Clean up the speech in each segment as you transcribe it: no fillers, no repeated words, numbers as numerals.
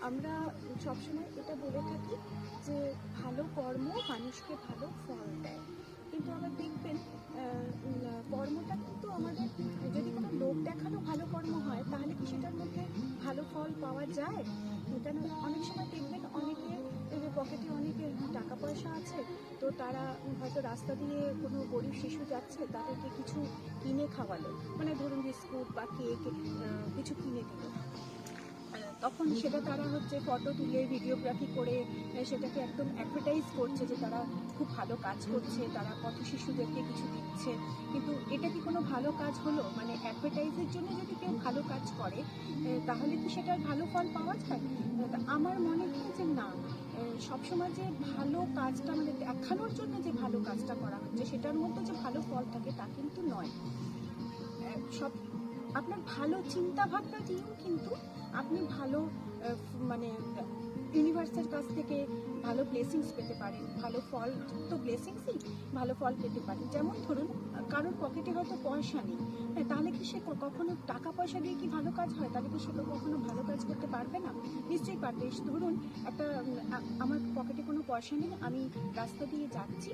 আমরা সবসময় এটা বলে থাকি যে ভালো কর্ম মানুষকে ভালো ফল দেয়, কিন্তু আবার দেখবেন কর্মটা কিন্তু আমাদের যদি কোনো লোক দেখানো ভালো কর্ম হয় তাহলে কি সেটার মধ্যে ভালো ফল পাওয়া যায়? কেন অনেক সময় দেখবেন অনেকে পকেটে অনেকে টাকা পয়সা আছে, তো তারা হয়তো রাস্তা দিয়ে কোনো গরিব শিশু যাচ্ছে, তাদেরকে কিছু কিনে খাওয়ালো, মানে ধরুন বিস্কুট বা কেক কিছু কিনে দিল। তখন সেটা তারা হচ্ছে ফটো তুলে ভিডিওগ্রাফি করে সেটাকে একদম অ্যাডভার্টাইজ করছে যে তারা খুব ভালো কাজ করছে, তারা পথ শিশুদেরকে কিছু দিচ্ছে। কিন্তু এটা কি কোনো ভালো কাজ হলো? মানে অ্যাডভার্টাইজের জন্য যদি কেউ ভালো কাজ করে তাহলে কি সেটার ভালো ফল পাওয়া যায়? আমার মনে হয় যে না, সবসময় যে ভালো কাজটা মানে দেখানোর জন্য যে ভালো কাজটা করা হচ্ছে সেটার মধ্যে যে ভালো ফল থাকে তা কিন্তু নয়। সব আপনার ভালো চিন্তা ভাবনা দিয়েও কিন্তু আপনি ভালো মানে ইউনিভার্সের কাছ থেকে ভালো ব্লেসিংস পেতে পারেন, ভালো ফল তো ব্লেসিংসই, ভালো ফল পেতে পারেন। যেমন ধরুন কারোর পকেটে হয়তো পয়সা নেই, তাহলে কি সে কখনো টাকা পয়সা দিয়ে কি ভালো কাজ হয়? তাহলে কি সে কখনো ভালো কাজ করতে পারবে না? নিশ্চয়ই পারবে। ধরুন একটা আমার পকেটে কোনো পয়সা নেই, আমি রাস্তা দিয়ে যাচ্ছি,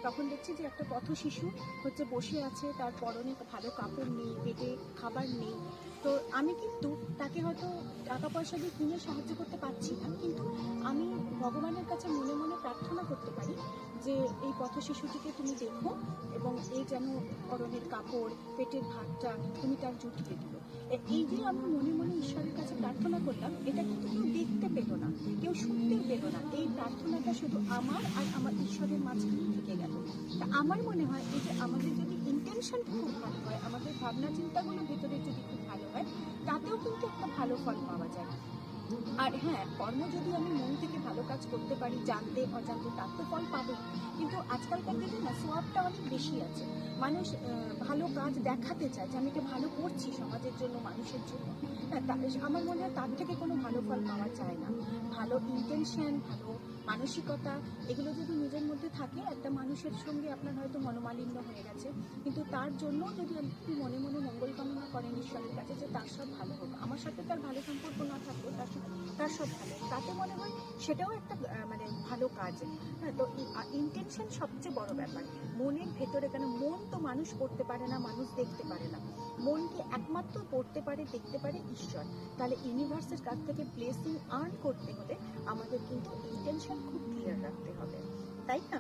তখন দেখছি যে একটা পথ শিশু হচ্ছে বসে আছে, তার পরনে ভালো কাপড় নেই, পেটে খাবার নেই, তো আমি কিন্তু তাকে হয়তো টাকা পয়সা দিয়ে কিনে সাহায্য করতে পারছি না, কিন্তু আমি ভগবানের কাছে মনে মনে প্রার্থনা করতে পারি যে এই পথ শিশুটিকে তুমি দেখো এবং এই যেন পরনের কাপড় পেটের ভাতটা তুমি তার জুটিয়ে দিও। এই যে আমি মনে মনে ঈশ্বরের কাছে প্রার্থনা করলাম, এটা কিন্তু কেউ দেখতে পেল না, কেউ শুনতেও পেল না, এই প্রার্থনাটা শুধু আমার আর আমার ঈশ্বরের মাঝখানে থেকে গেল। তা আমার মনে হয় এই যে আমাদের যদি ইন্টেনশন খুব ভালো হয়, আমাদের ভাবনা চিন্তাগুলো ভেতরে যদি খুব ভালো হয়, তাতেও কিন্তু একটা ভালো ফল পাওয়া যায়। আর হ্যাঁ, কর্ম যদি আমি মন থেকে ভালো কাজ করতে পারি, জানতে অজান্তে, তার তো ফল পাবো। কিন্তু আজকালকার দিনে না সোয়াবটা অনেক বেশি আছে, মানুষ ভালো কাজ দেখাতে চায় যে আমি এটা ভালো করছি সমাজের জন্য, মানুষের জন্য। হ্যাঁ, আমার মনে হয় তার থেকে কোনো ভালো ফল পাওয়া যায় না। ভালো ইন্টেনশন, ভালো মানসিকতা, এগুলো যদি নিজের মধ্যে থাকে, একটা মানুষের সঙ্গে আপনার হয়তো মনোমালিন্য হয়ে গেছে, কিন্তু তার জন্য যদি আপনি মনে মনে মঙ্গল কামনা করেন ঈশ্বরের কাছে যে তার সব ভালো হোক, আমার সাথে তার ভালো সম্পর্ক না থাকলেও তার সব ভালো, তাতে মনে হয় সেটাও একটা মানে ভালো কাজ। হ্যাঁ, তো ইন্টেনশন সবচেয়ে বড় ব্যাপার। মনের ভেতরে, কেন মন তো মানুষ পড়তে পারে না, মানুষ দেখতে পারে না, মনকে একমাত্র পড়তে পারে, দেখতে পারে ঈশ্বর। তাহলে ইউনিভার্সের কাছ থেকে ব্লেসিং আর্ন করতে হলে আমাদের কিন্তু ইন্টেনশন খুব ক্লিয়ার রাখতে হবে, তাই না?